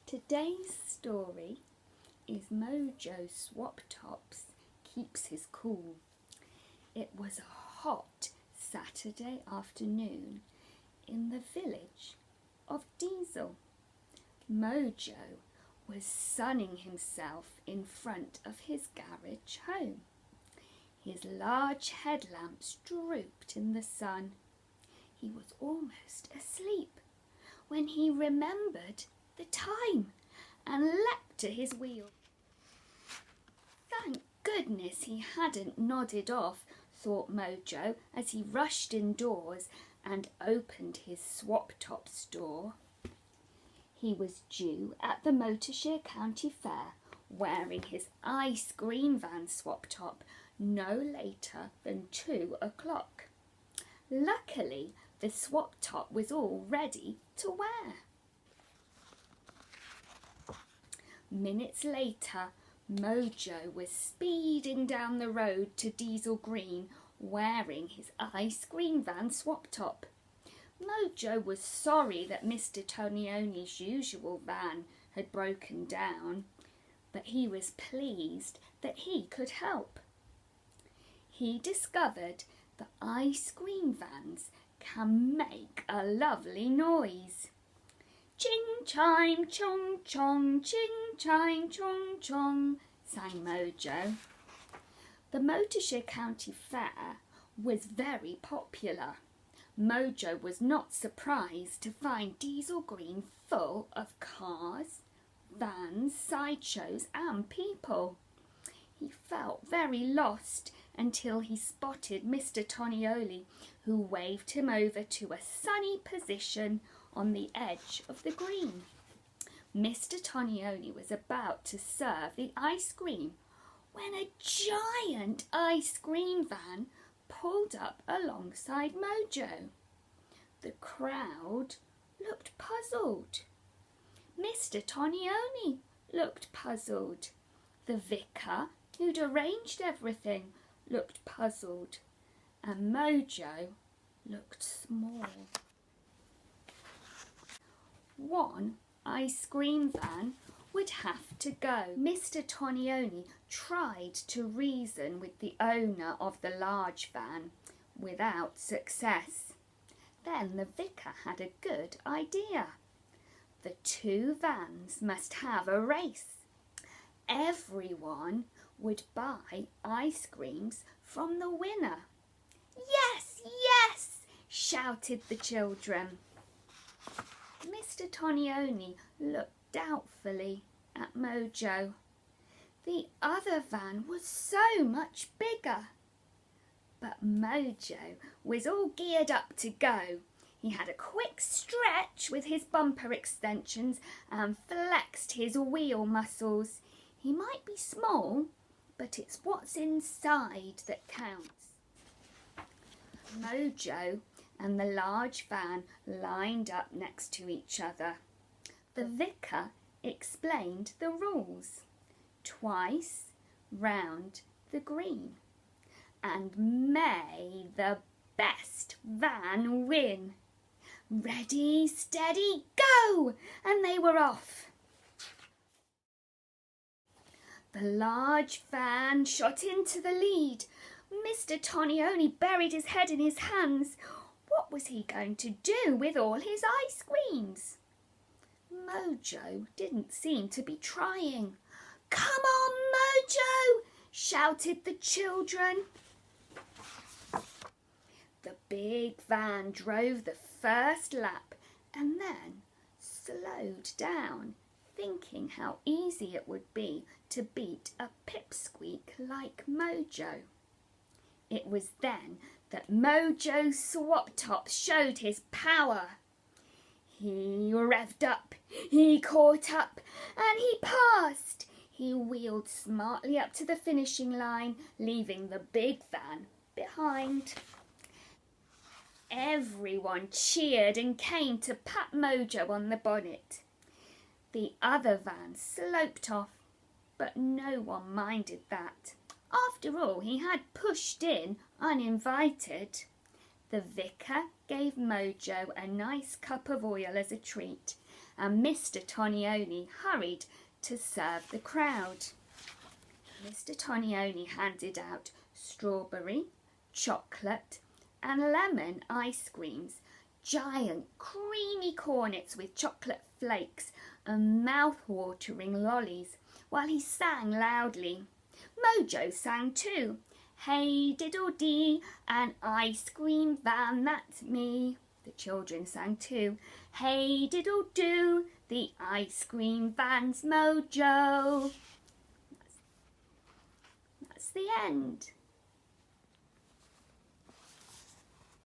Today's story is Mojo Swoptops keeps his cool. It was a hot Saturday afternoon in the village of Diesel. Mojo was sunning himself in front of his garage home. His large headlamps drooped in the sun. He was almost asleep when he remembered the time and leapt to his wheel. Thank goodness he hadn't nodded off, thought Mojo as he rushed indoors and opened his Swoptops door. He was due at the Motorshire County Fair wearing his ice cream van Swoptop no later than 2 o'clock. Luckily, the Swoptop was all ready to wear. Minutes later, Mojo was speeding down the road to Diesel Green wearing his ice cream van Swoptop. Mojo was sorry that Mr. Tonioni's usual van had broken down, but he was pleased that he could help. He discovered that ice cream vans can make a lovely noise. Ching chime chong chong, ching chime chong chong, sang Mojo. The Motorshire County Fair was very popular. Mojo was not surprised to find Diesel Green full of cars, vans, sideshows and people. He felt very lost until he spotted Mr. Tonioli, who waved him over to a sunny position on the edge of the green. Mr. Tonioli was about to serve the ice cream when a giant ice cream van pulled up alongside Mojo. The crowd looked puzzled. Mr. Tonioli looked puzzled. The vicar, who'd arranged everything, looked puzzled. And Mojo looked small. One ice cream van would have to go. Mr. Tonioli tried to reason with the owner of the large van without success. Then the vicar had a good idea. The 2 vans must have a race. Everyone would buy ice creams from the winner. Yes, yes, shouted the children. Mr. Tonioni looked doubtfully at Mojo. The other van was so much bigger. But Mojo was all geared up to go. He had a quick stretch with his bumper extensions and flexed his wheel muscles. He might be small, but it's what's inside that counts. Mojo and the large van lined up next to each other. The vicar explained the rules. Twice round the green. And may the best van win. Ready, steady, go! And they were off. The large van shot into the lead. Mr. Tonioli buried his head in his hands. What was he going to do with all his ice creams? Mojo didn't seem to be trying. Come on, Mojo! Shouted the children. The big van drove the first lap and then slowed down, thinking how easy it would be to beat a pipsqueak like Mojo. It was then that Mojo Swoptops showed his power. He revved up, he caught up, and he passed. He wheeled smartly up to the finishing line, leaving the big van behind. Everyone cheered and came to pat Mojo on the bonnet. The other van sloped off, but no one minded that. After all, he had pushed in uninvited. The vicar gave Mojo a nice cup of oil as a treat, and Mr. Tonioni hurried to serve the crowd. Mr. Tonioni handed out strawberry, chocolate and lemon ice creams, giant creamy cornets with chocolate flakes and mouth-watering lollies, while he sang loudly. Mojo sang too. Hey diddle dee, an ice cream van, that's me. The children sang too. Hey diddle do, the ice cream van's Mojo. That's the end.